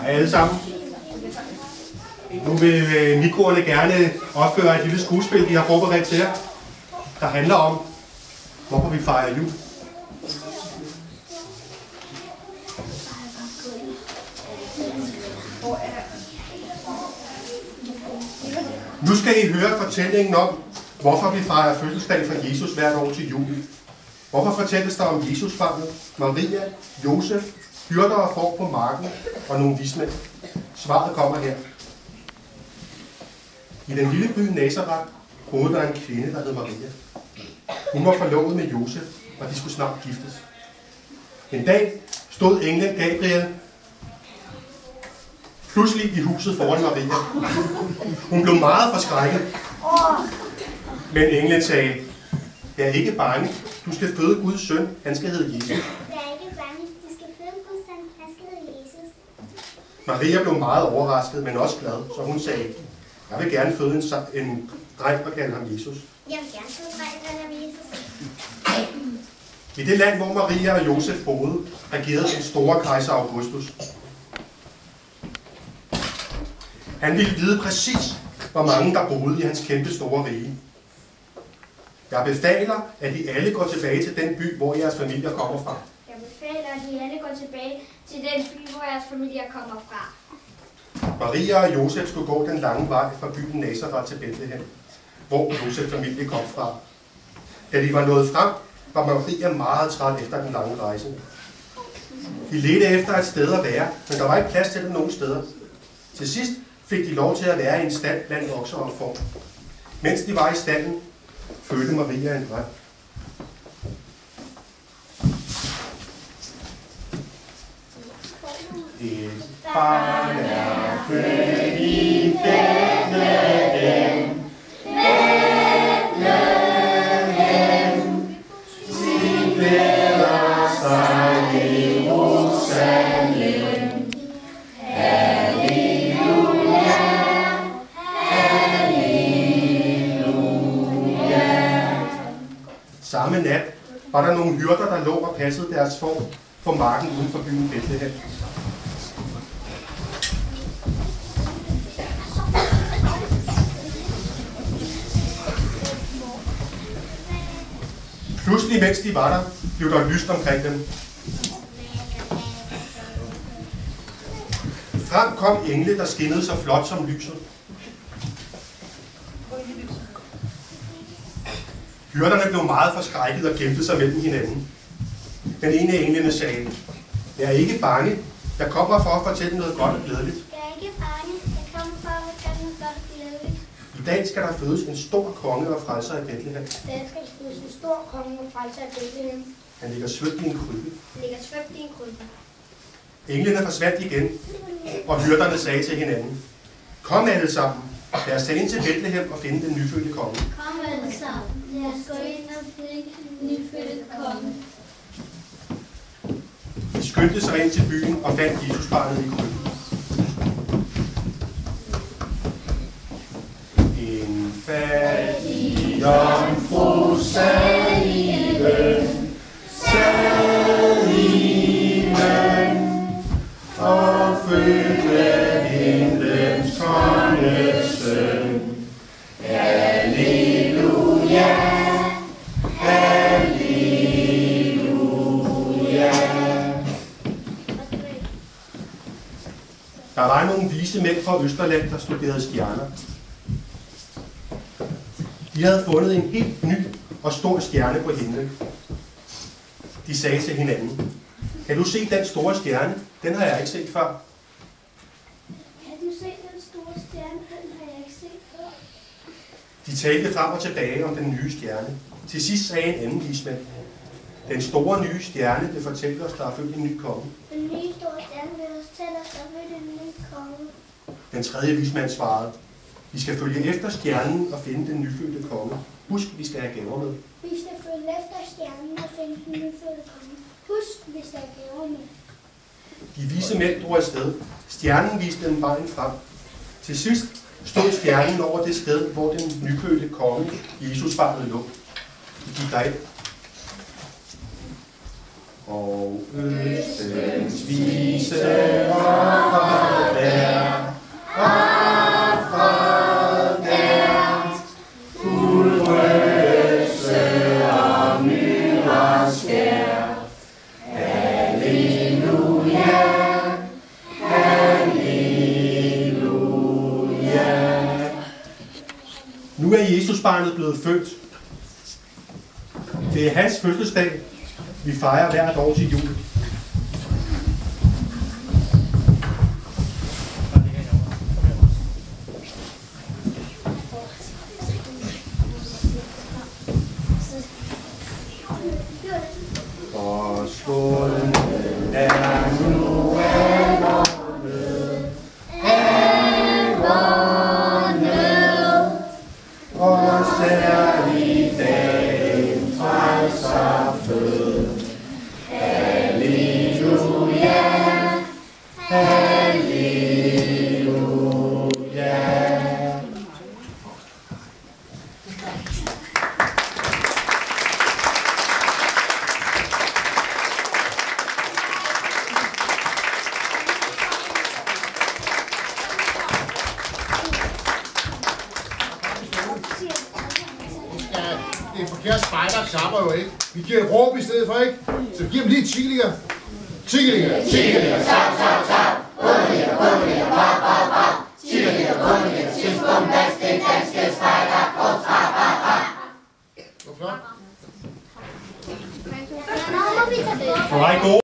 Hej alle sammen. Nu vil mikroerne gerne opføre et lille skuespil, vi har forberedt til jer, der handler om, hvorfor vi fejrer jul. Nu skal I høre fortællingen om, hvorfor vi fejrer fødselsdag for Jesus hvert år til jul. Hvorfor fortælles der om Jesusbarnet, Maria, Josef, hyrder og får på marken og nogle vismænd? Svaret kommer her. I den lille by Nazareth boede der en kvinde, der hed Maria. Hun var forlovet med Josef, og de skulle snart giftes. En dag stod englen Gabriel pludselig i huset foran Maria. Hun blev meget forskrækket. Men englen sagde, jeg er ikke bange. Du skal føde Guds søn. Han skal hedde Jesus. Jeg er ikke bange. Du skal føde Guds søn. Han skal hedde Jesus. Maria blev meget overrasket, men også glad, så hun sagde, jeg vil gerne føde en dreng og kalde ham Jesus. Jeg vil gerne føde en dreng og kalde ham Jesus. I det land, hvor Maria og Josef boede, regerede den store kejser Augustus. Han ville vide præcis, hvor mange der boede i hans kæmpe store rige. Jeg befaler, at I alle går tilbage til den by, hvor jeres familier kommer fra. Jeg befaler, at I alle går tilbage til den by, hvor jeres familier kommer fra. Maria og Josef skulle gå den lange vej fra byen Nazareth til Bethlehem, hvor Josefs familie kom fra. Da de var nået frem, var Maria meget træt efter den lange rejse. De ledte efter et sted at være, men der var ikke plads til dem nogen steder. Til sidst fik de lov til at være i en stald blandt okser og får. Mens de var i stalden, fødte Maria en dreng. Et barn er født i Bethlehem, Bethlehem. Sig glæder sig Jerusalem. Halleluja, halleluja. Samme nat var der nogle hyrder, der lå og passede deres får på marken uden for byen Bethlehem. Pludselig, mens de var der, blev der lyst omkring dem. Frem kom engle, der skinnede så flot som lyset. Hyrderne blev meget forskrækket og gemte sig mellem hinanden. Men en af englene sagde, jeg er ikke bange. Jeg kommer for at fortælle noget godt og glædeligt. Jeg er ikke bange. Jeg kommer for at fortælle noget godt og glædeligt. I dag skal der fødes en stor konge og frelser i Bethlehem. Der skal fødes en stor konge og frelser i Bethlehem. Han ligger svøbt i en krybbe. Han ligger svøbt i en krybbe. Englene forsvandt igen, og hyrderne sagde til hinanden, kom alle sammen, lad os tage ind til Bethlehem og finde den nyfødte konge. Kom alle sammen. Lad os gå ind og finde den nyfødte konge. De skyndte sig ind til byen og fandt Jesusbarnet i krybben. En fattig jomfru sad i bøn, sad i bøn, og fødte himlens konges søn. Halleluja, halleluja. Der var nogle vise mænd fra Østerland, der studerede stjerner. De havde fundet en helt ny og stor stjerne på himlen. De sagde til hinanden, kan du se den store stjerne? Den har jeg ikke set før. Kan du se den store stjerne? Den har jeg ikke set før. De talte frem og tilbage om den nye stjerne. Til sidst sagde en anden vismand, den store nye stjerne vil fortælle os, der er født en ny konge. Den nye store stjerne vil fortælle os, der er født en ny konge. Den tredje vismand svarede, vi skal følge efter stjernen og finde den nyfødte konge. Husk, vi skal have gaver med. Vi skal følge efter stjernen og finde den nyfødte konge. Husk, vi skal have gaver med. De vise mænd drog afsted. Stjernen viste dem vejen frem. Til sidst stod stjernen over det sted, hvor den nyfødte konge, Jesusbarnet, lå. De gik derind. og østens vise offer der, offer der, guldrøse og myreskær. Halleluja, halleluja. Nu er Jesusbarnet blevet født. Det er hans fødselsdag, vi fejrer hvert år til jul. Og skålen er nu alvornet, og særlig dagen frelser fød. Halleluja, halleluja. Det er forkert, spejder klapper jo ikke. Vi giver et råb i stedet for, ikke? Så vi giver dem lige Tigeligger. Tigeligger, Tigeligger, tap, tap, tap. Bundeliger, bundeliger, pop, pop, pop. Tigeligger, bundeliger, tidsbombastik, danske spejder, pop, pop, pop, pop. Hvor flot. Nå, må vi tage det. Hvor er I gode?